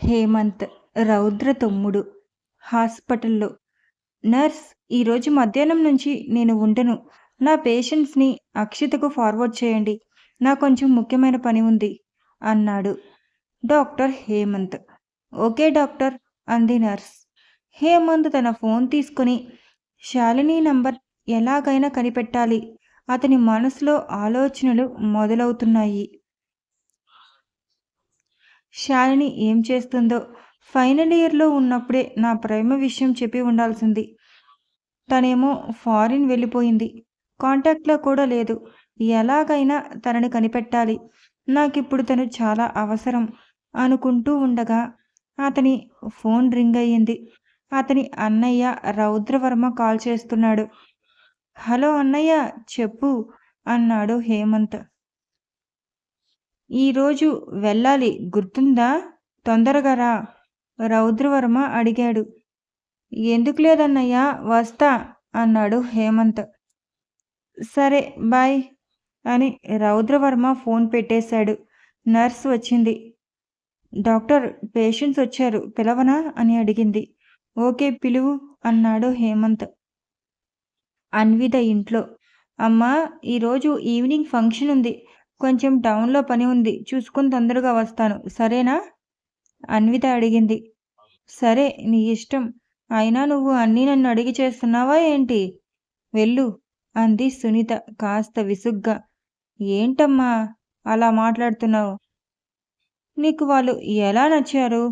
హేమంత్, రౌద్ర తమ్ముడు. హాస్పిటల్‌లో. నర్స్, ఈరోజు మధ్యాహ్నం నుంచి నేను ఉండను. నా పేషెంట్స్‌ని అక్షితకు ఫార్వర్డ్ చేయండి. నాకు కొంచెం ముఖ్యమైన పని ఉంది అన్నాడు డాక్టర్ హేమంత్. ఓకే డాక్టర్ అంది నర్స్. హేమంత్ తన ఫోన్ తీసుకుని శాలిని నంబర్ ఎలాగైనా కనిపెట్టాలి. అతని మనసులో ఆలోచనలు మొదలవుతున్నాయి. శాలిని ఏం చేస్తుందో? ఫైనల్ ఇయర్‌లో ఉన్నప్పుడే నా ప్రేమ విషయం చెప్పి ఉండాల్సింది. తనేమో ఫారిన్ వెళ్ళిపోయింది. కాంటాక్ట్‌లో కూడా లేదు. ఎలాగైనా తనని కనిపెట్టాలి. నాకిప్పుడు తను చాలా అవసరం అనుకుంటూ ఉండగా అతని ఫోన్ రింగ్ అయ్యింది. అతని అన్నయ్య రౌద్రవర్మ కాల్ చేస్తున్నాడు. హలో అన్నయ్య, చెప్పు అన్నాడు హేమంత్. ఈరోజు వెళ్ళాలి గుర్తుందా? తొందరగా రా రౌద్రవర్మ అడిగాడు. ఎందుకు లేదన్నయ్యా, వస్తా అన్నాడు హేమంత్. సరే బాయ్ అని రౌద్రవర్మ ఫోన్ పెట్టేశాడు. నర్స్ వచ్చింది. డాక్టర్, పేషెంట్స్ వచ్చారు, పిలవనా అని అడిగింది. ఓకే పిలువు అన్నాడు హేమంత్. అన్విత ఇంట్లో. అమ్మా, ఈరోజు ఈవినింగ్ ఫంక్షన్ ఉంది. కొంచెం టౌన్లో పని ఉంది, చూసుకుని తొందరగా వస్తాను, సరేనా? అన్విత అడిగింది. సరే, నీ ఇష్టం. అయినా నువ్వు అన్నీ నన్ను అడిగి చేస్తున్నావా ఏంటి? వెళ్ళు అంది సునీత కాస్త విసుగ్గా. ఏంటమ్మా అలా మాట్లాడుతున్నావు? నీకు వాళ్ళు ఎలా నచ్చారు?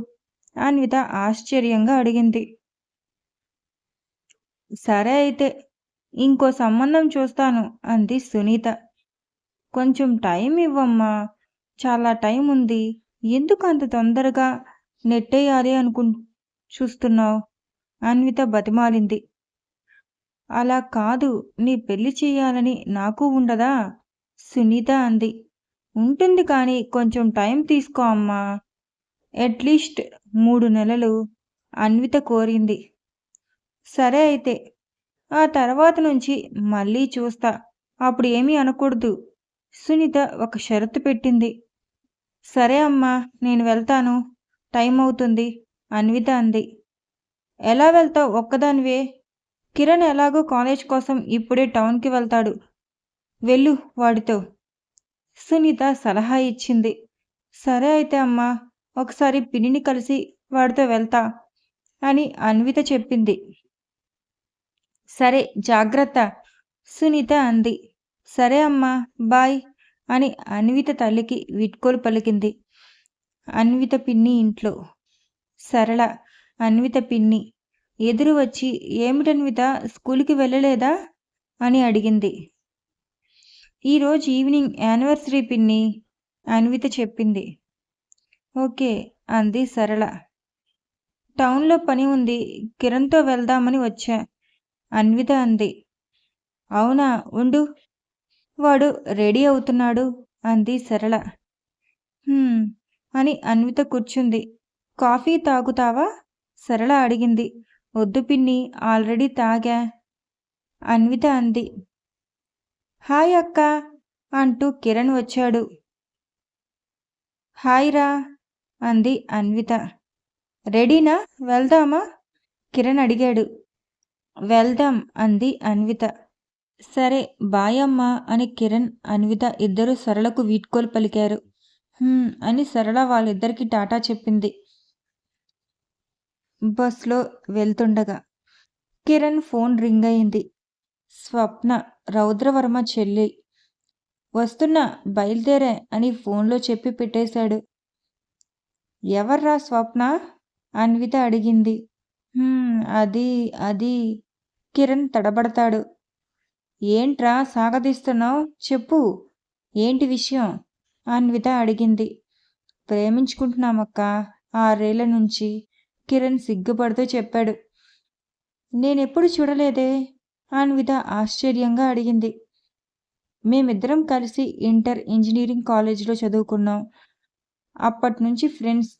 అన్విత ఆశ్చర్యంగా అడిగింది. సరే అయితే, ఇంకో సంబంధం చూస్తాను అంది సునీత. కొంచెం టైం ఇవ్వమ్మా, చాలా టైం ఉంది. ఎందుకు అంత తొందరగా నెట్టేయాలి చూస్తున్నావు? అన్విత బతిమాలింది. అలా కాదు, నీ పెళ్లి చెయ్యాలని నాకు ఉండదా? సునీత అంది. ఉంటుంది కానీ కొంచెం టైం తీసుకో అమ్మా. అట్లీస్ట్ 3 నెలలు అన్విత కోరింది. సరే అయితే, ఆ తర్వాత నుంచి మళ్ళీ చూస్తా, అప్పుడు ఏమీ అనకూడదు. సునీత ఒక షరతు పెట్టింది. సరే అమ్మా, నేను వెళ్తాను, టైం అవుతుంది అన్విత అంది. ఎలా వెళ్తావు ఒక్కదానివే? కిరణ్ ఎలాగో కాలేజ్ కోసం ఇప్పుడే టౌన్కి వెళ్తాడు, వెళ్ళు వాడితో సునీత సలహా ఇచ్చింది. సరే అయితే అమ్మా, ఒకసారి పిన్నిని కలిసి వాడితో వెళ్తా అని అన్విత చెప్పింది. సరే, జాగ్రత్త సునీత అంది. సరే అమ్మా, బాయ్ అని అన్విత తల్లికి వీడ్కోలు పలికింది. అన్విత పిన్ని ఇంట్లో. సరళ, అన్విత పిన్ని ఎదురు వచ్చి ఏమిటన్విత, స్కూల్కి వెళ్ళలేదా అని అడిగింది. ఈరోజు ఈవినింగ్ యానివర్సరీ పిన్ని, అన్విత చెప్పింది. ఓకే అంది సరళ. టౌన్లో పని ఉంది, కిరణ్తో వెళ్దామని వచ్చా అన్విత అంది. అవునా, ఉండు, వాడు రెడీ అవుతున్నాడు అంది సరళ. అని అన్విత కూర్చుంది. కాఫీ తాగుతావా? సరళ అడిగింది. వద్దు పిన్ని, ఆల్రెడీ తాగా అన్విత అంది. హాయ్ అక్క అంటూ కిరణ్ వచ్చాడు. హాయ్ రా అంది అన్విత. రెడీనా, వెళ్దామా? కిరణ్ అడిగాడు. వెళ్దాం అంది అన్విత. సరే బాయ్ అమ్మా అని కిరణ్, అన్విత ఇద్దరు సరళకు వీడ్కోలు పలికారు. అని సరళ వాళ్ళిద్దరికీ టాటా చెప్పింది. బస్లో వెళ్తుండగా కిరణ్ ఫోన్ రింగ్ అయింది. స్వప్న, రౌద్రవర్మ చెల్లి. వస్తున్నా, బయలుదేరా అని ఫోన్లో చెప్పి పెట్టేశాడు. ఎవర్రా స్వప్న? అన్విత అడిగింది. అది అది కిరణ్ తడబడతాడు. ఏంట్రా సాగదీస్తున్నావు, చెప్పు, ఏంటి విషయం? అన్విత అడిగింది. ప్రేమించుకుంటున్నామక్క, 6 ఏళ్ల నుంచి కిరణ్ సిగ్గుపడుతూ చెప్పాడు. నేనెప్పుడు చూడలేదే అన్విత ఆశ్చర్యంగా అడిగింది. మేమిద్దరం కలిసి ఇంటర్ ఇంజనీరింగ్ కాలేజీలో చదువుకున్నాం. అప్పట్నుంచి ఫ్రెండ్స్.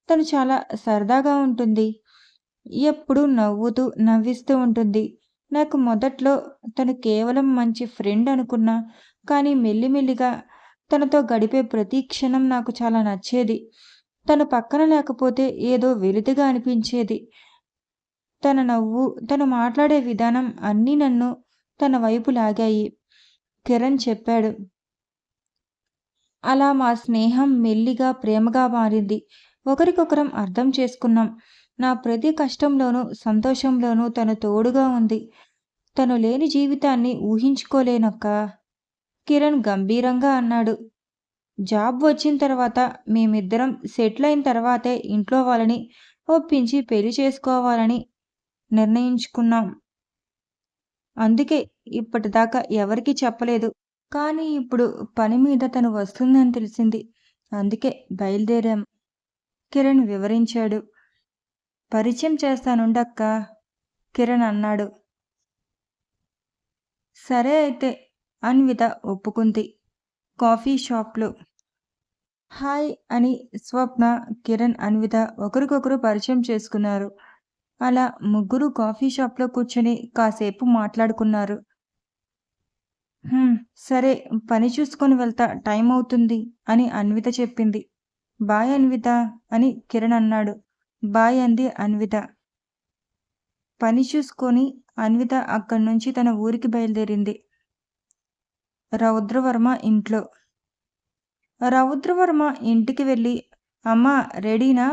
తను చాలా సరదాగా ఉంటుంది, ఎప్పుడూ నవ్వుతూ నవ్విస్తూ ఉంటుంది. నాకు మొదట్లో తను కేవలం మంచి ఫ్రెండ్ అనుకున్నా, కానీ మెల్లిమెల్లిగా తనతో గడిపే ప్రతి క్షణం నాకు చాలా నచ్చేది. తను పక్కన లేకపోతే ఏదో వెలితిగా అనిపించేది. తన నవ్వు, తను మాట్లాడే విధానం అన్నీ నన్ను తన వైపు లాగాయి. కిరణ్ చెప్పాడు. అలా మా స్నేహం మెల్లిగా ప్రేమగా మారింది. ఒకరికొకరం అర్థం చేసుకున్నాం. నా ప్రతి కష్టంలోనూ, సంతోషంలోనూ తను తోడుగా ఉంది. తను లేని జీవితాన్ని ఊహించుకోలేనక్కా. కిరణ్ గంభీరంగా అన్నాడు. జాబ్ వచ్చిన తర్వాత మేమిద్దరం సెటిల్ అయిన తర్వాతే ఇంట్లో వాళ్ళని ఒప్పించి పెళ్లి చేసుకోవాలని నిర్ణయించుకున్నాం. అందుకే ఇప్పటిదాకా ఎవరికీ చెప్పలేదు. కానీ ఇప్పుడు పని మీద తను వస్తుందని తెలిసింది. అందుకే బయలుదేరాం. కిరణ్ వివరించాడు. పరిచయం చేస్తానుండక్కా, కిరణ్ అన్నాడు. సరే అయితే, అన్విత ఒప్పుకుంది. కాఫీ షాప్లో హాయ్ అని స్వప్న, కిరణ్, అన్విత ఒకరికొకరు పరిచయం చేసుకున్నారు. అలా ముగ్గురు కాఫీ షాప్లో కూర్చొని కాసేపు మాట్లాడుకున్నారు. సరే, పని చూసుకొని వెళ్తా, టైం అవుతుంది అని అన్విత చెప్పింది. బాయ్ అన్విత అని కిరణ్ అన్నాడు. బాయ్ అంది అన్విత. పని చూసుకొని అన్విత అక్కడి నుంచి తన ఊరికి బయలుదేరింది. రౌద్రవర్మ ఇంట్లో. రౌద్రవర్మ ఇంటికి వెళ్ళి, అమ్మా రెడీనా?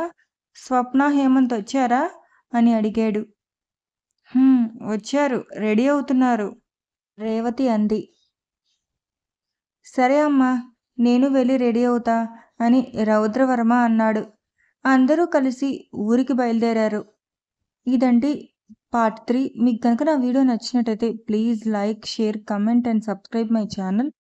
స్వప్న, హేమంత్ వచ్చారా అని అడిగాడు. వచ్చారు, రెడీ అవుతున్నారు, రేవతి అంది. సరే అమ్మా, నేను వెళ్ళి రెడీ అవుతా అని రౌద్రవర్మ అన్నాడు. అందరూ కలిసి ఊరికి బయలుదేరారు. ఇదండి పార్ట్ 3. మీకు కనుక నా వీడియో నచ్చినట్టయితే please like, share, comment and subscribe my channel.